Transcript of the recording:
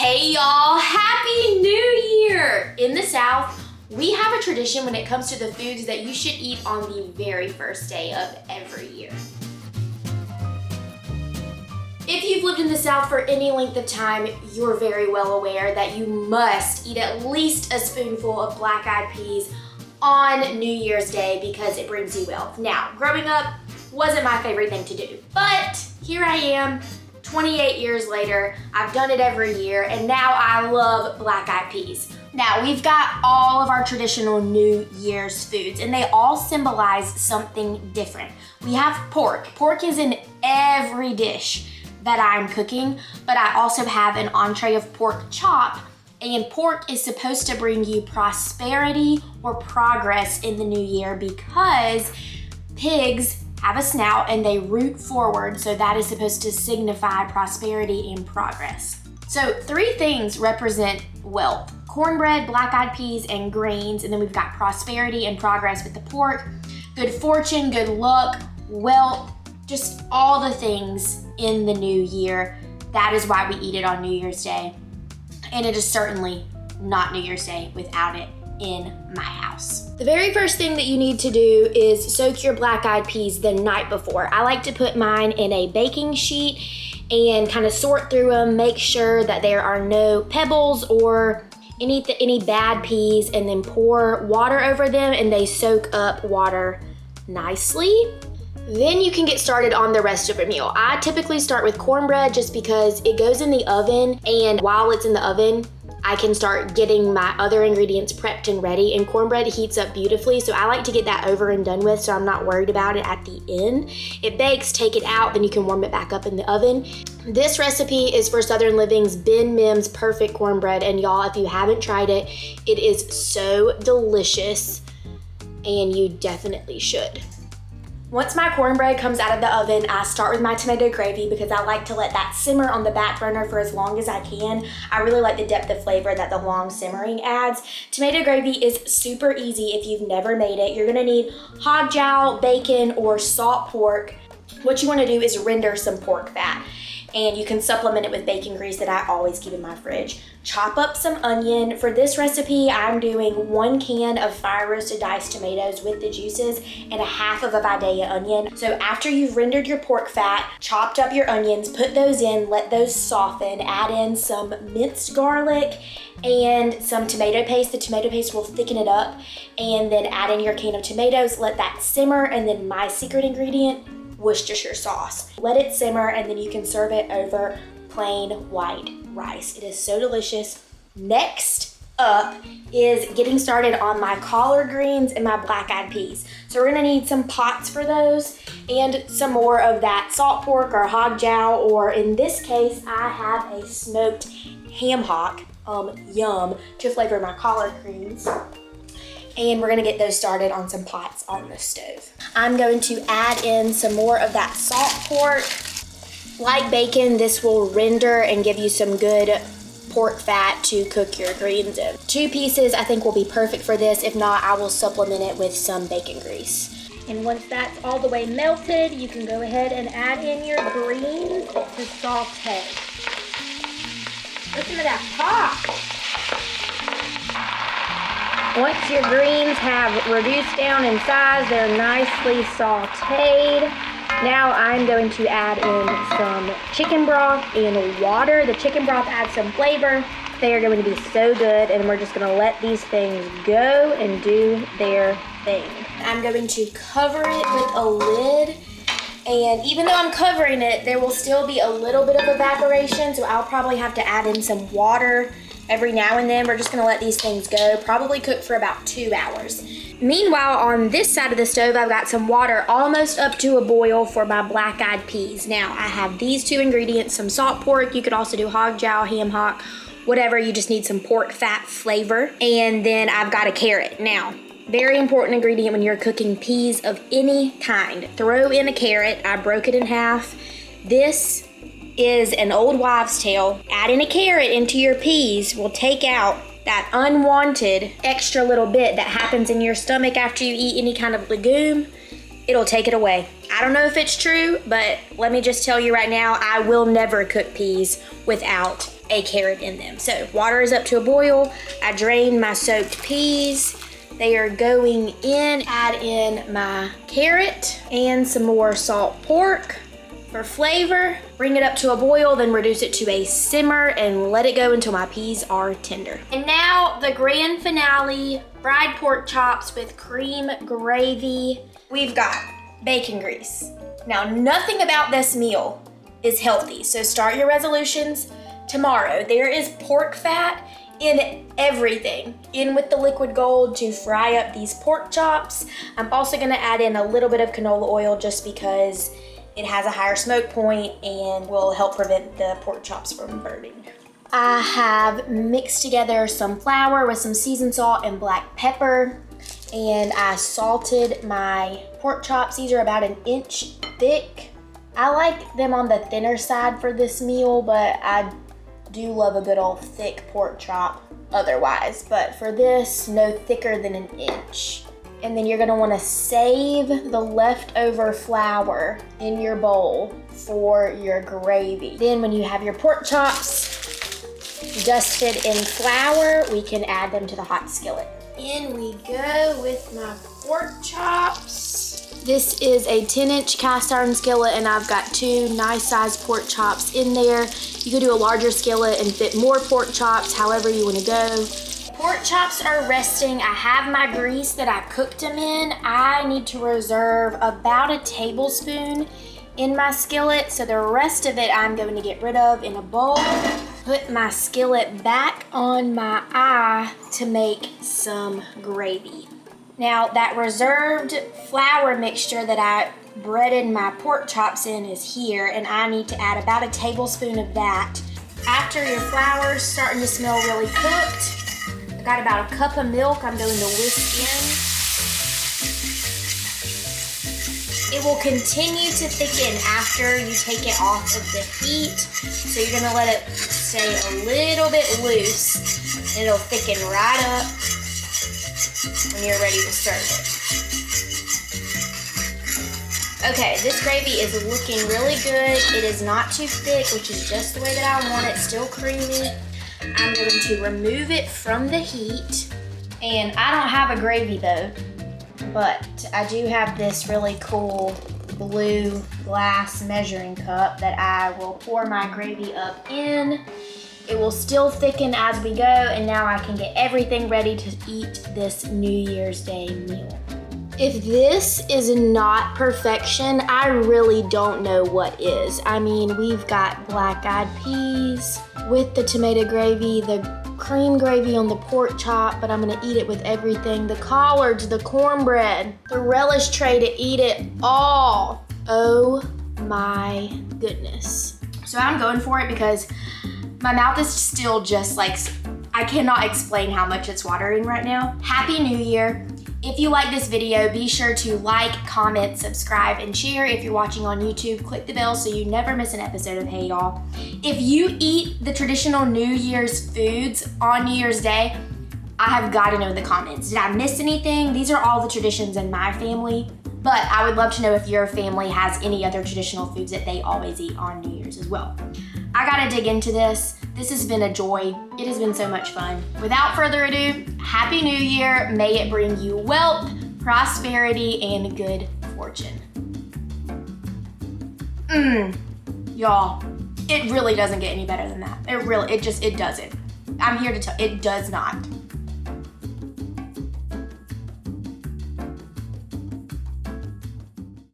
Hey y'all, Happy New Year! In the South, we have a tradition when it comes to the foods that you should eat on the very first day of every year. If you've lived in the South for any length of time, you're very well aware that you must eat at least a spoonful of black-eyed peas on New Year's Day because it brings you wealth. Now, growing up wasn't my favorite thing to do, but here I am, 28 years later, I've done it every year, and now I love black-eyed peas. Now, we've got all of our traditional New Year's foods, and they all symbolize something different. We have pork. Pork is in every dish that I'm cooking, but I also have an entree of pork chop, and pork is supposed to bring you prosperity or progress in the new year because pigs have a snout and they root forward, so that is supposed to signify prosperity and progress. So 3 things represent wealth: cornbread, black-eyed peas, and greens, and then we've got prosperity and progress with the pork, good fortune, good luck, wealth, just all the things in the new year. That is why we eat it on New Year's Day. And it is certainly not New Year's Day without it in my house. The very first thing that you need to do is soak your black-eyed peas the night before. I like to put mine in a baking sheet and kind of sort through them, make sure that there are no pebbles or any bad peas, and then pour water over them and they soak up water nicely. Then you can get started on the rest of your meal. I typically start with cornbread just because it goes in the oven, and while it's in the oven, I can start getting my other ingredients prepped and ready, and cornbread heats up beautifully, so I like to get that over and done with so I'm not worried about it at the end. It bakes, take it out, then you can warm it back up in the oven. This recipe is for Southern Living's Ben Mim's Perfect Cornbread, and y'all, if you haven't tried it, it is so delicious, and you definitely should. Once my cornbread comes out of the oven, I start with my tomato gravy because I like to let that simmer on the back burner for as long as I can. I really like the depth of flavor that the long simmering adds. Tomato gravy is super easy if you've never made it. You're gonna need hog jowl, bacon, or salt pork. What you wanna do is render some pork fat, and you can supplement it with bacon grease that I always keep in my fridge. Chop up some onion. For this recipe, I'm doing 1 can of fire roasted diced tomatoes with the juices and 1/2 of a Vidalia onion. So after you've rendered your pork fat, chopped up your onions, put those in, let those soften, add in some minced garlic and some tomato paste. The tomato paste will thicken it up, and then add in your can of tomatoes, let that simmer, and then my secret ingredient, Worcestershire sauce. Let it simmer, and then you can serve it over plain white rice. It is so delicious. Next up is getting started on my collard greens and my black-eyed peas. So we're gonna need some pots for those and some more of that salt pork or hog jowl, or in this case, I have a smoked ham hock, yum, to flavor my collard greens. And we're gonna get those started on some pots on the stove. I'm going to add in some more of that salt pork. Like bacon, this will render and give you some good pork fat to cook your greens in. 2 pieces I think will be perfect for this. If not, I will supplement it with some bacon grease. And once that's all the way melted, you can go ahead and add in your greens to saute. Listen to that pop. Once your greens have reduced down in size, they're nicely sauteed. Now I'm going to add in some chicken broth and water. The chicken broth adds some flavor. They are going to be so good, and we're just gonna let these things go and do their thing. I'm going to cover it with a lid, and even though I'm covering it, there will still be a little bit of evaporation, so I'll probably have to add in some water every now and then. We're just gonna let these things go, probably cook for about 2 hours. Meanwhile, on this side of the stove, I've got some water almost up to a boil for my black-eyed peas. Now, I have these 2 ingredients, some salt pork. You could also do hog jowl, ham hock, whatever. You just need some pork fat flavor. And then I've got a carrot. Now, very important ingredient when you're cooking peas of any kind. Throw in a carrot. I broke it in half. This is an old wives' tale. Adding a carrot into your peas will take out that unwanted extra little bit that happens in your stomach after you eat any kind of legume. It'll take it away. I don't know if it's true, but let me just tell you right now, I will never cook peas without a carrot in them. So water is up to a boil. I drain my soaked peas. They are going in. Add in my carrot and some more salt pork for flavor. Bring it up to a boil, then reduce it to a simmer and let it go until my peas are tender. And now the grand finale, fried pork chops with cream gravy. We've got bacon grease. Now, nothing about this meal is healthy, so start your resolutions tomorrow. There is pork fat in everything, in with the liquid gold to fry up these pork chops. I'm also gonna add in a little bit of canola oil just because it has a higher smoke point and will help prevent the pork chops from burning. I have mixed together some flour with some seasoned salt and black pepper, and I salted my pork chops. These are about 1 inch thick. I like them on the thinner side for this meal, but I do love a good old thick pork chop otherwise. But for this, no thicker than 1 inch. And then you're gonna wanna save the leftover flour in your bowl for your gravy. Then when you have your pork chops dusted in flour, we can add them to the hot skillet. In we go with my pork chops. This is a 10-inch cast iron skillet, and I've got 2 nice sized pork chops in there. You could do a larger skillet and fit more pork chops, however you wanna go. Pork chops are resting. I have my grease that I cooked them in. I need to reserve about 1 tablespoon in my skillet, so the rest of it I'm going to get rid of in a bowl. Put my skillet back on my eye to make some gravy. Now that reserved flour mixture that I breaded my pork chops in is here, and I need to add about 1 tablespoon of that. After your flour's starting to smell really cooked, got about 1 cup of milk I'm going to whisk in. It will continue to thicken after you take it off of the heat. So you're gonna let it stay a little bit loose, and it'll thicken right up when you're ready to serve it. Okay, this gravy is looking really good. It is not too thick, which is just the way that I want it, still creamy. I'm going to remove it from the heat, and I don't have a gravy though, but I do have this really cool blue glass measuring cup that I will pour my gravy up in. It will still thicken as we go, and now I can get everything ready to eat this New Year's Day meal. If this is not perfection, I really don't know what is. I mean, we've got black-eyed peas with the tomato gravy, the cream gravy on the pork chop, but I'm gonna eat it with everything. The collards, the cornbread, the relish tray to eat it all. Oh my goodness. So I'm going for it because my mouth is still just like, I cannot explain how much it's watering right now. Happy New Year. If you like this video, be sure to like, comment, subscribe, and share. If you're watching on YouTube, click the bell so you never miss an episode of Hey Y'all. If you eat the traditional New Year's foods on New Year's Day, I have got to know in the comments. Did I miss anything? These are all the traditions in my family, but I would love to know if your family has any other traditional foods that they always eat on New Year's as well. I gotta dig into this. This has been a joy. It has been so much fun. Without further ado, Happy New Year. May it bring you wealth, prosperity, and good fortune. Y'all, it really doesn't get any better than that. It doesn't. I'm here to tell, it does not.